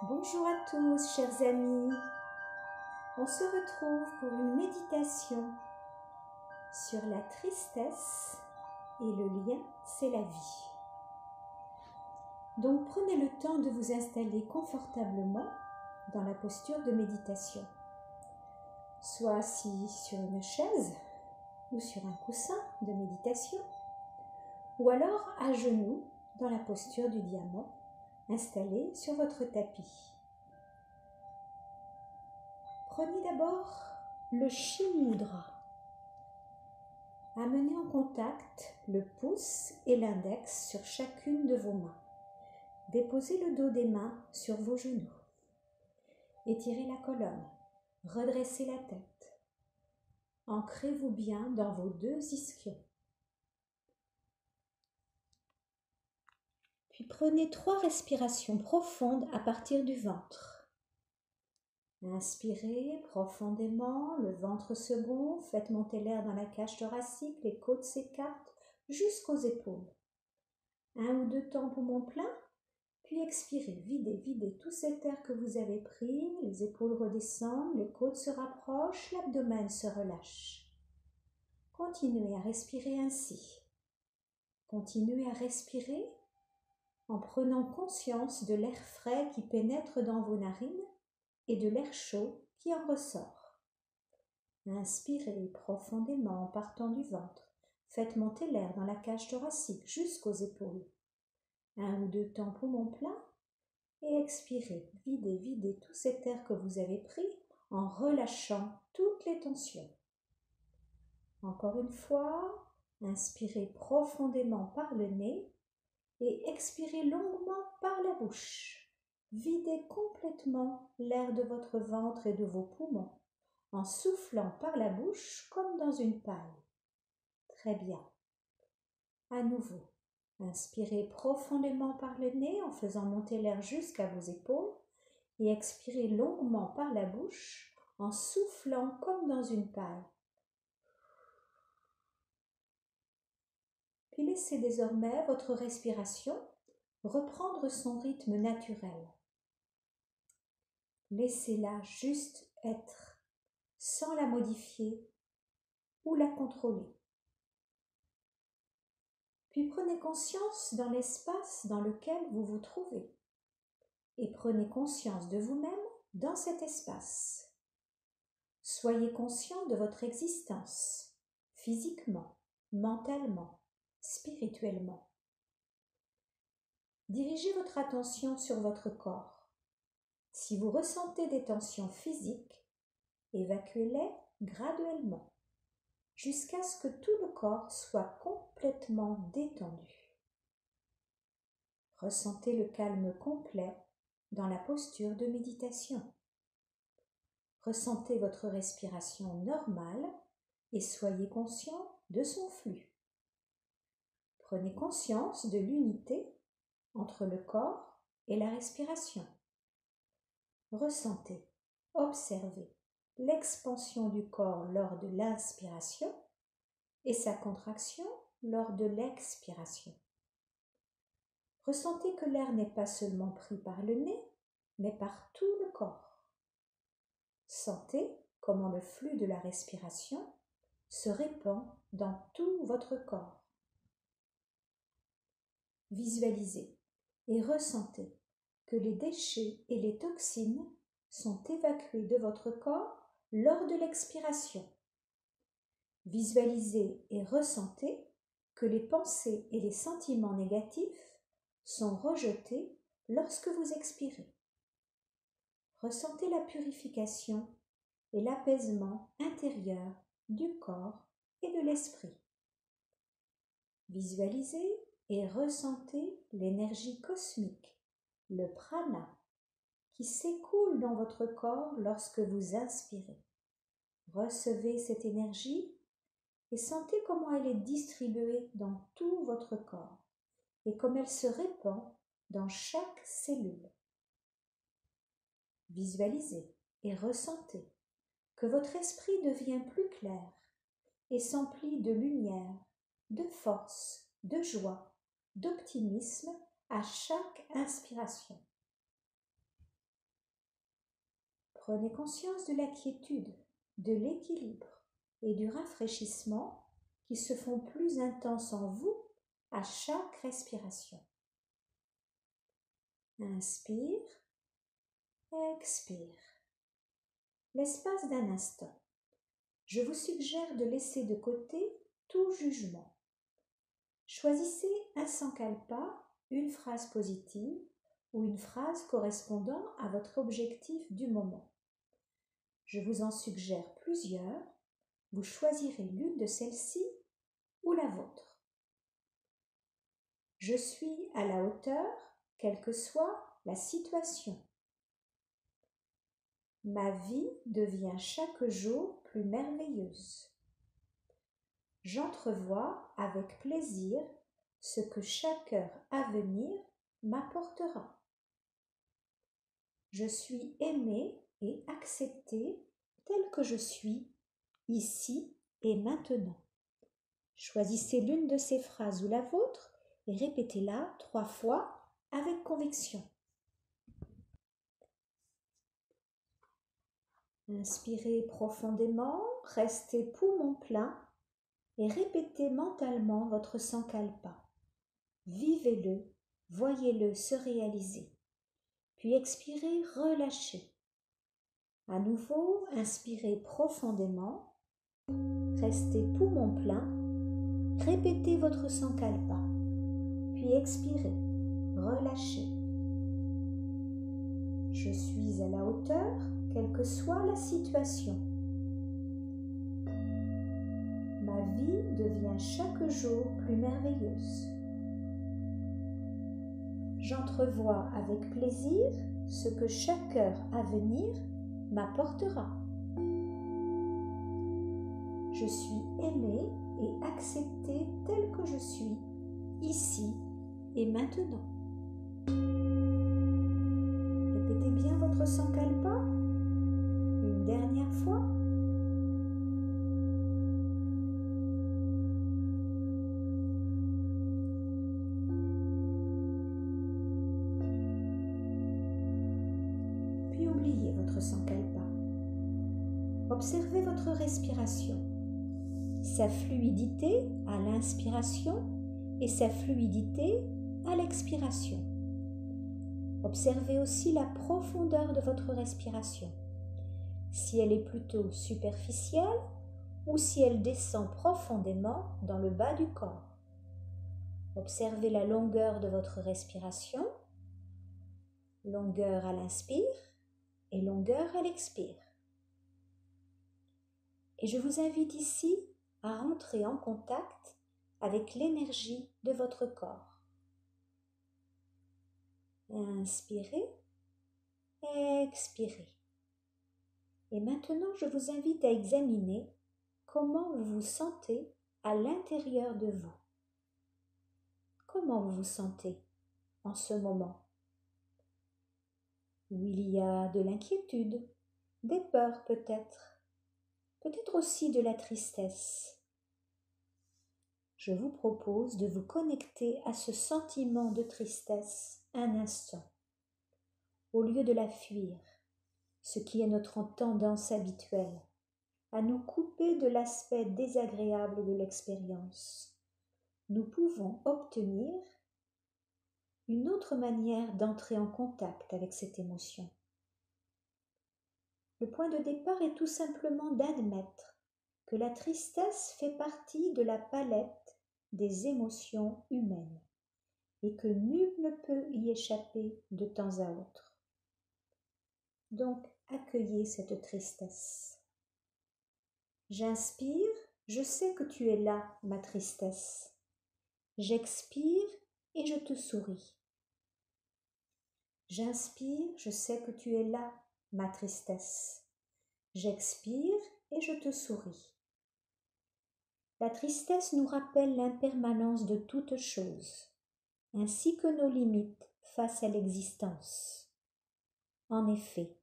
Bonjour à tous, chers amis. On se retrouve pour une méditation sur la tristesse et le lien, c'est la vie. Donc prenez le temps de vous installer confortablement dans la posture de méditation. Soit assis sur une chaise ou sur un coussin de méditation, ou alors à genoux dans la posture du diamant, installé sur votre tapis. Prenez d'abord le Shin-Mudra. Amenez en contact le pouce et l'index sur chacune de vos mains. Déposez le dos des mains sur vos genoux. Étirez la colonne. Redressez la tête. Ancrez-vous bien dans vos deux ischions. Puis prenez 3 respirations profondes à partir du ventre. Inspirez profondément, le ventre se gonfle, faites monter l'air dans la cage thoracique, les côtes s'écartent jusqu'aux épaules. 1 ou 2 temps poumons pleins, puis expirez, videz tout cet air que vous avez pris, les épaules redescendent, les côtes se rapprochent, l'abdomen se relâche. Continuez à respirer ainsi. Continuez à respirer en prenant conscience de l'air frais qui pénètre dans vos narines et de l'air chaud qui en ressort. Inspirez profondément en partant du ventre. Faites monter l'air dans la cage thoracique jusqu'aux épaules. 1 ou 2 temps poumons pleins et expirez. Videz tout cet air que vous avez pris en relâchant toutes les tensions. Encore une fois, inspirez profondément par le nez et expirez longuement par la bouche. Videz complètement l'air de votre ventre et de vos poumons en soufflant par la bouche comme dans une paille. Très bien. À nouveau, inspirez profondément par le nez en faisant monter l'air jusqu'à vos épaules et expirez longuement par la bouche en soufflant comme dans une paille. Puis laissez désormais votre respiration reprendre son rythme naturel. Laissez-la juste être, sans la modifier ou la contrôler. Puis prenez conscience dans l'espace dans lequel vous vous trouvez et prenez conscience de vous-même dans cet espace. Soyez conscient de votre existence, physiquement, mentalement, spirituellement. Dirigez votre attention sur votre corps. Si vous ressentez des tensions physiques, évacuez-les graduellement, jusqu'à ce que tout le corps soit complètement détendu. Ressentez le calme complet dans la posture de méditation. Ressentez votre respiration normale et soyez conscient de son flux. Prenez conscience de l'unité entre le corps et la respiration. Ressentez, observez l'expansion du corps lors de l'inspiration et sa contraction lors de l'expiration. Ressentez que l'air n'est pas seulement pris par le nez, mais par tout le corps. Sentez comment le flux de la respiration se répand dans tout votre corps. Visualisez et ressentez que les déchets et les toxines sont évacués de votre corps lors de l'expiration. Visualisez et ressentez que les pensées et les sentiments négatifs sont rejetés lorsque vous expirez. Ressentez la purification et l'apaisement intérieur du corps et de l'esprit. Visualisez et ressentez l'énergie cosmique, le prana, qui s'écoule dans votre corps lorsque vous inspirez. Recevez cette énergie et sentez comment elle est distribuée dans tout votre corps et comme elle se répand dans chaque cellule. Visualisez et ressentez que votre esprit devient plus clair et s'emplit de lumière, de force, de joie, d'optimisme à chaque inspiration. Prenez conscience de la quiétude, de l'équilibre et du rafraîchissement qui se font plus intenses en vous à chaque respiration. Inspire, expire. L'espace d'un instant. Je vous suggère de laisser de côté tout jugement. Choisissez un sankalpa, une phrase positive ou une phrase correspondant à votre objectif du moment. Je vous en suggère plusieurs. Vous choisirez l'une de celles-ci ou la vôtre. Je suis à la hauteur, quelle que soit la situation. Ma vie devient chaque jour plus merveilleuse. J'entrevois avec plaisir ce que chaque heure à venir m'apportera. Je suis aimée et acceptée telle que je suis, ici et maintenant. Choisissez l'une de ces phrases ou la vôtre et répétez-la 3 fois avec conviction. Inspirez profondément, restez poumon plein et répétez mentalement votre sankalpa. Vivez-le, voyez-le se réaliser. Puis expirez, relâchez. À nouveau, inspirez profondément, restez poumon plein, répétez votre sankalpa. Puis expirez, relâchez. Je suis à la hauteur, quelle que soit la situation. Ma vie devient chaque jour plus merveilleuse. J'entrevois avec plaisir ce que chaque heure à venir m'apportera. Je suis aimée et acceptée telle que je suis, ici et maintenant. Répétez bien votre sankalpa une dernière fois. Puis oubliez votre sankalpa. Observez votre respiration, sa fluidité à l'inspiration et sa fluidité à l'expiration. Observez aussi la profondeur de votre respiration, si elle est plutôt superficielle ou si elle descend profondément dans le bas du corps. Observez la longueur de votre respiration, longueur à l'inspire et longueur à l'expire. Et je vous invite ici à entrer en contact avec l'énergie de votre corps. Inspirez, expirez. Et maintenant, je vous invite à examiner comment vous vous sentez à l'intérieur de vous. Comment vous vous sentez en ce moment? Où il y a de l'inquiétude, des peurs peut-être aussi de la tristesse. Je vous propose de vous connecter à ce sentiment de tristesse un instant, au lieu de la fuir, ce qui est notre tendance habituelle, à nous couper de l'aspect désagréable de l'expérience. Nous pouvons obtenir une autre manière d'entrer en contact avec cette émotion. Le point de départ est tout simplement d'admettre que la tristesse fait partie de la palette des émotions humaines et que nul ne peut y échapper de temps à autre. Donc, accueillez cette tristesse. J'inspire, je sais que tu es là, ma tristesse. J'expire et je te souris. J'inspire, je sais que tu es là, ma tristesse. J'expire et je te souris. La tristesse nous rappelle l'impermanence de toute chose, ainsi que nos limites face à l'existence. En effet,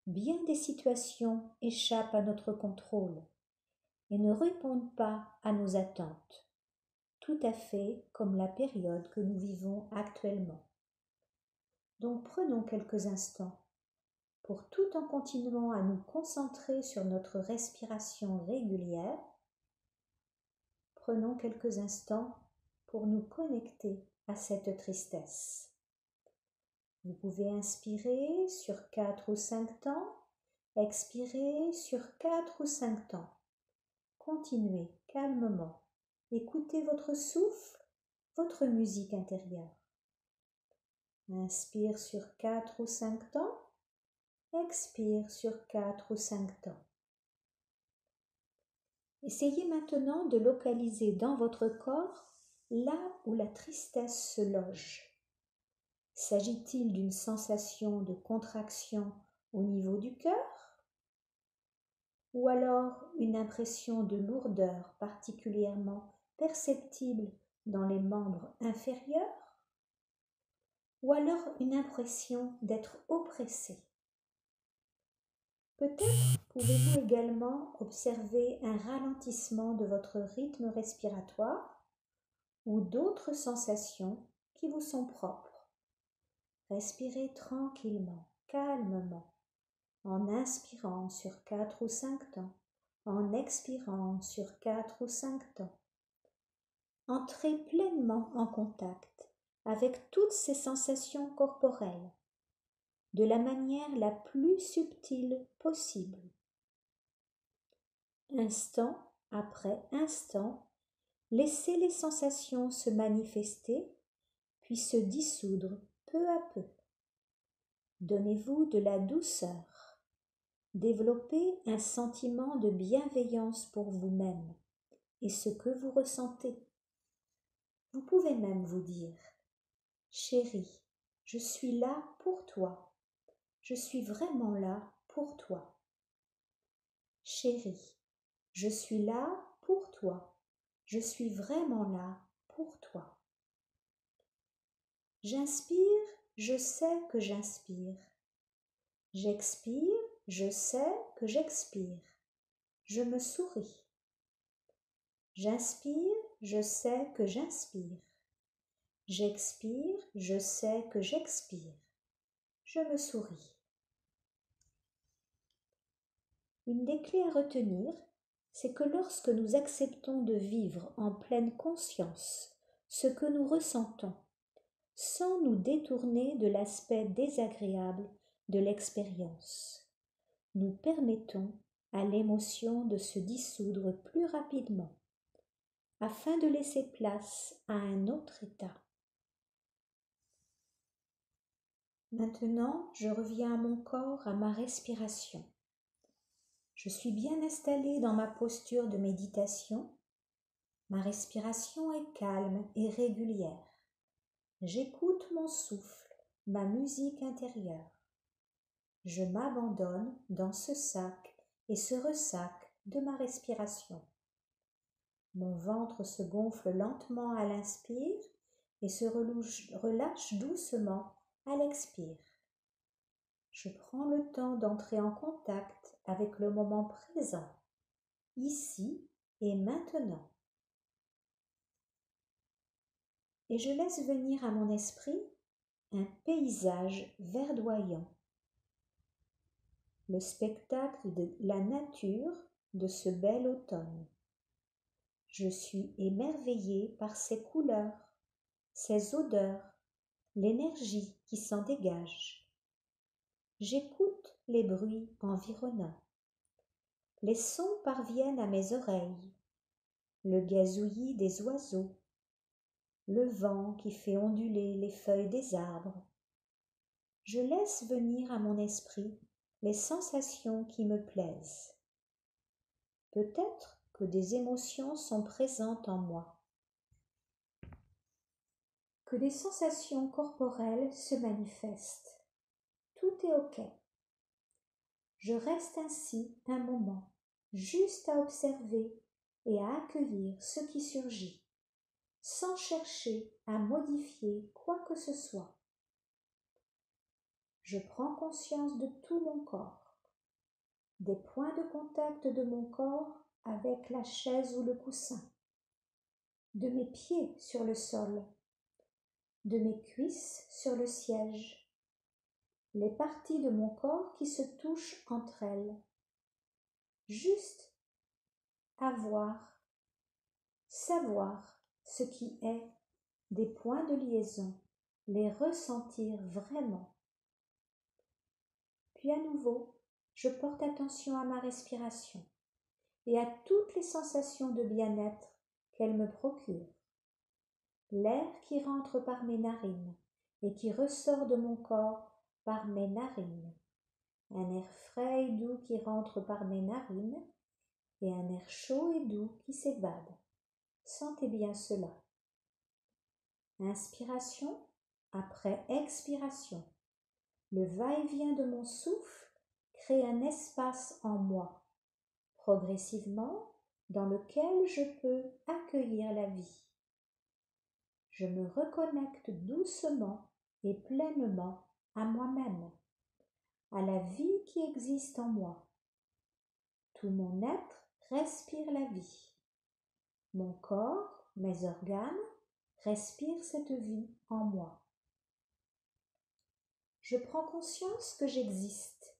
bien des situations échappent à notre contrôle et ne répondent pas à nos attentes, tout à fait comme la période que nous vivons actuellement. Donc prenons quelques instants tout en continuant à nous concentrer sur notre respiration régulière, prenons quelques instants pour nous connecter à cette tristesse. Vous pouvez inspirer sur 4 ou 5 temps, expirer sur 4 ou 5 temps. Continuez calmement. Écoutez votre souffle, votre musique intérieure. Inspire sur 4 ou 5 temps, expire sur 4 ou 5 temps. Essayez maintenant de localiser dans votre corps là où la tristesse se loge. S'agit-il d'une sensation de contraction au niveau du cœur? Ou alors une impression de lourdeur particulièrement perceptible dans les membres inférieurs? Ou alors une impression d'être oppressé? Peut-être pouvez-vous également observer un ralentissement de votre rythme respiratoire ou d'autres sensations qui vous sont propres. Respirez tranquillement, calmement, en inspirant sur 4 ou 5 temps, en expirant sur 4 ou 5 temps. Entrez pleinement en contact avec toutes ces sensations corporelles, de la manière la plus subtile possible. Instant après instant, laissez les sensations se manifester, puis se dissoudre peu à peu. Donnez-vous de la douceur. Développez un sentiment de bienveillance pour vous-même et ce que vous ressentez. Vous pouvez même vous dire « Chérie, je suis là pour toi. Je suis vraiment là pour toi. Chérie, je suis là pour toi. Je suis vraiment là pour toi. J'inspire, je sais que j'inspire. J'expire, je sais que j'expire. Je me souris. J'inspire, je sais que j'inspire. J'expire, je sais que j'expire. Je me souris. Une des clés à retenir, c'est que lorsque nous acceptons de vivre en pleine conscience ce que nous ressentons, sans nous détourner de l'aspect désagréable de l'expérience, nous permettons à l'émotion de se dissoudre plus rapidement, afin de laisser place à un autre état. Maintenant, je reviens à mon corps, à ma respiration. Je suis bien installée dans ma posture de méditation. Ma respiration est calme et régulière. J'écoute mon souffle, ma musique intérieure. Je m'abandonne dans ce sac et ce ressac de ma respiration. Mon ventre se gonfle lentement à l'inspire et se relâche doucement à l'expire. Je prends le temps d'entrer en contact avec le moment présent, ici et maintenant. Et je laisse venir à mon esprit un paysage verdoyant, le spectacle de la nature de ce bel automne. Je suis émerveillée par ces couleurs, ces odeurs, l'énergie qui s'en dégage. J'écoute les bruits environnants. Les sons parviennent à mes oreilles. Le gazouillis des oiseaux, le vent qui fait onduler les feuilles des arbres. Je laisse venir à mon esprit les sensations qui me plaisent. Peut-être que des émotions sont présentes en moi, que des sensations corporelles se manifestent. Tout est OK. Je reste ainsi un moment, juste à observer et à accueillir ce qui surgit, sans chercher à modifier quoi que ce soit. Je prends conscience de tout mon corps, des points de contact de mon corps avec la chaise ou le coussin, de mes pieds sur le sol, de mes cuisses sur le siège, les parties de mon corps qui se touchent entre elles. Juste avoir, savoir ce qui est des points de liaison, les ressentir vraiment. Puis à nouveau, je porte attention à ma respiration et à toutes les sensations de bien-être qu'elle me procure. L'air qui rentre par mes narines et qui ressort de mon corps par mes narines. Un air frais et doux qui rentre par mes narines et un air chaud et doux qui s'évade. Sentez bien cela. Inspiration après expiration. Le va-et-vient de mon souffle crée un espace en moi, progressivement, dans lequel je peux accueillir la vie. Je me reconnecte doucement et pleinement à moi-même, à la vie qui existe en moi. Tout mon être respire la vie. Mon corps, mes organes, respirent cette vie en moi. Je prends conscience que j'existe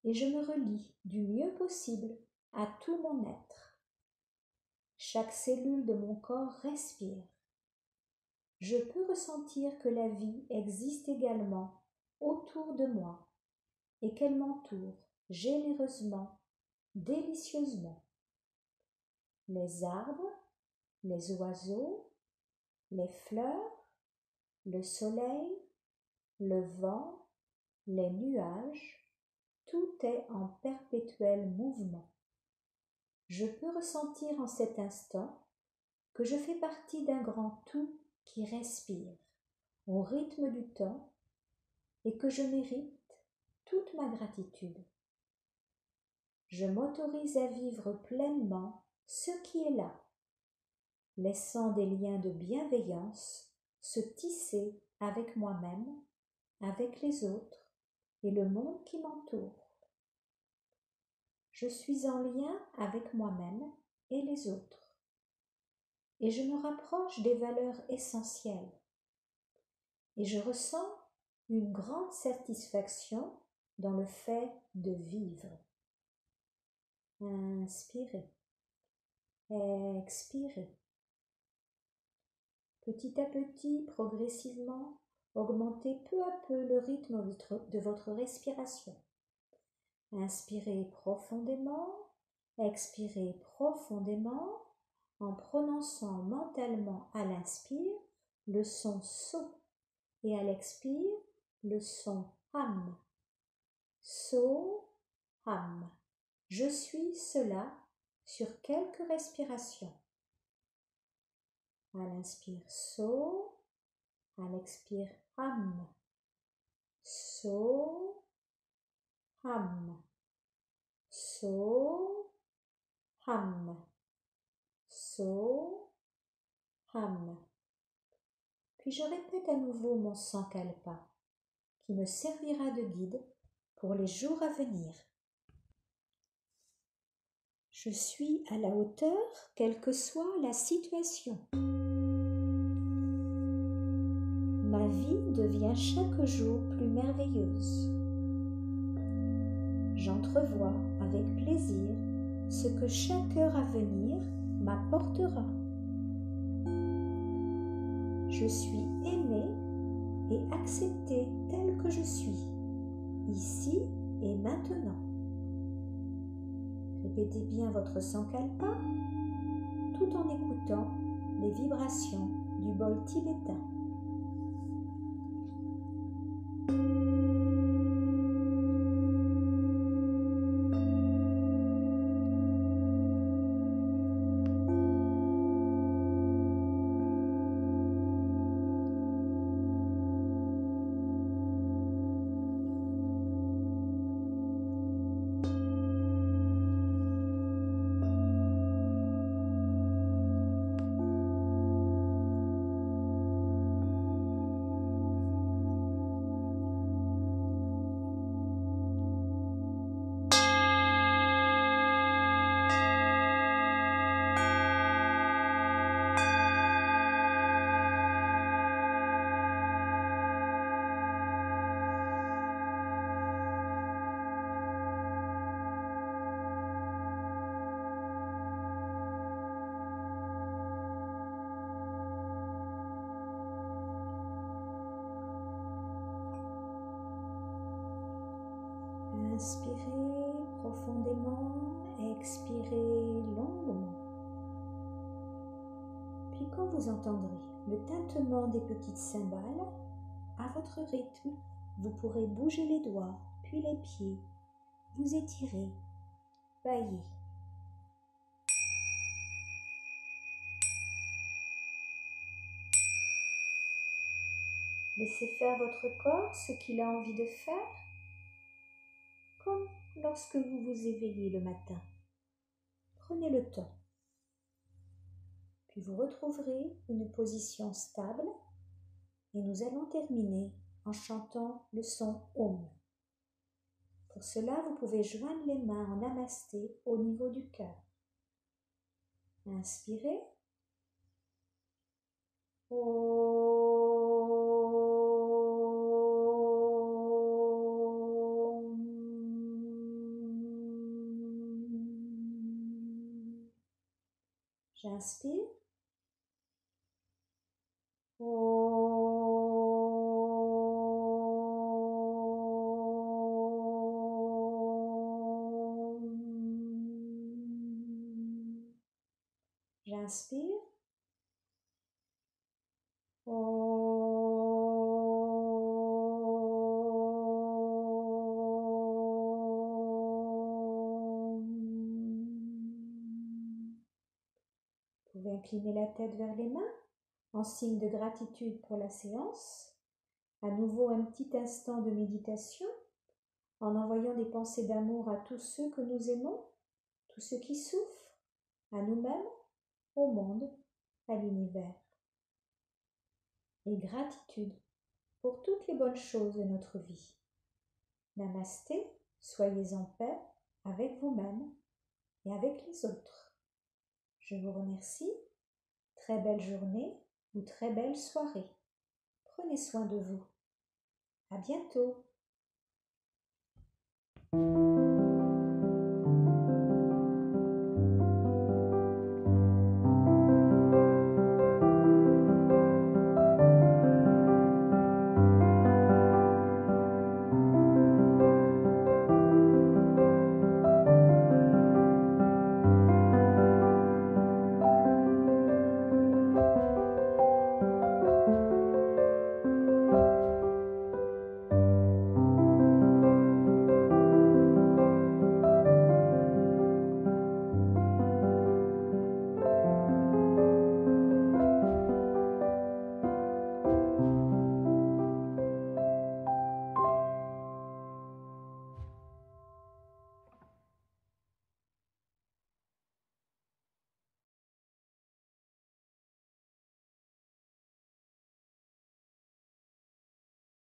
et je me relie du mieux possible à tout mon être. Chaque cellule de mon corps respire. Je peux ressentir que la vie existe également autour de moi et qu'elle m'entoure généreusement, délicieusement. Les arbres, les oiseaux, les fleurs, le soleil, le vent, les nuages, tout est en perpétuel mouvement. Je peux ressentir en cet instant que je fais partie d'un grand tout qui respire au rythme du temps et que je mérite toute ma gratitude. Je m'autorise à vivre pleinement ce qui est là, laissant des liens de bienveillance se tisser avec moi-même, avec les autres et le monde qui m'entoure. Je suis en lien avec moi-même et les autres, et je me rapproche des valeurs essentielles, et je ressens une grande satisfaction dans le fait de vivre. Inspirez, expirez. Petit à petit, progressivement, augmentez peu à peu le rythme de votre respiration. Inspirez profondément, expirez profondément en prononçant mentalement à l'inspire le son so et à l'expire le son ham. So, ham. Je suis cela sur quelques respirations. À l'inspire so, à l'expire ham. So, ham. So, ham. So, ham. Puis je répète à nouveau mon sankalpa, qui me servira de guide pour les jours à venir. Je suis à la hauteur, quelle que soit la situation. Ma vie devient chaque jour plus merveilleuse. J'entrevois avec plaisir ce que chaque heure à venir m'apportera. Je suis aimée et acceptée telle que je suis, ici et maintenant. Répétez bien votre sankalpa tout en écoutant les vibrations du bol tibétain. Inspirez profondément, expirez longuement. Puis quand vous entendrez le tintement des petites cymbales, à votre rythme, vous pourrez bouger les doigts, puis les pieds, vous étirer, bailler. Laissez faire votre corps ce qu'il a envie de faire, comme lorsque vous vous éveillez le matin. Prenez le temps. Puis vous retrouverez une position stable et nous allons terminer en chantant le son Om. Pour cela, vous pouvez joindre les mains en namasté au niveau du cœur. Inspirez. J'inspire. J'inspire. Vous pouvez incliner la tête vers les mains en signe de gratitude pour la séance. À nouveau un petit instant de méditation en envoyant des pensées d'amour à tous ceux que nous aimons, tous ceux qui souffrent, à nous-mêmes, au monde, à l'univers. Et gratitude pour toutes les bonnes choses de notre vie. Namasté, soyez en paix avec vous-même et avec les autres. Je vous remercie. Très belle journée ou très belle soirée. Prenez soin de vous. À bientôt.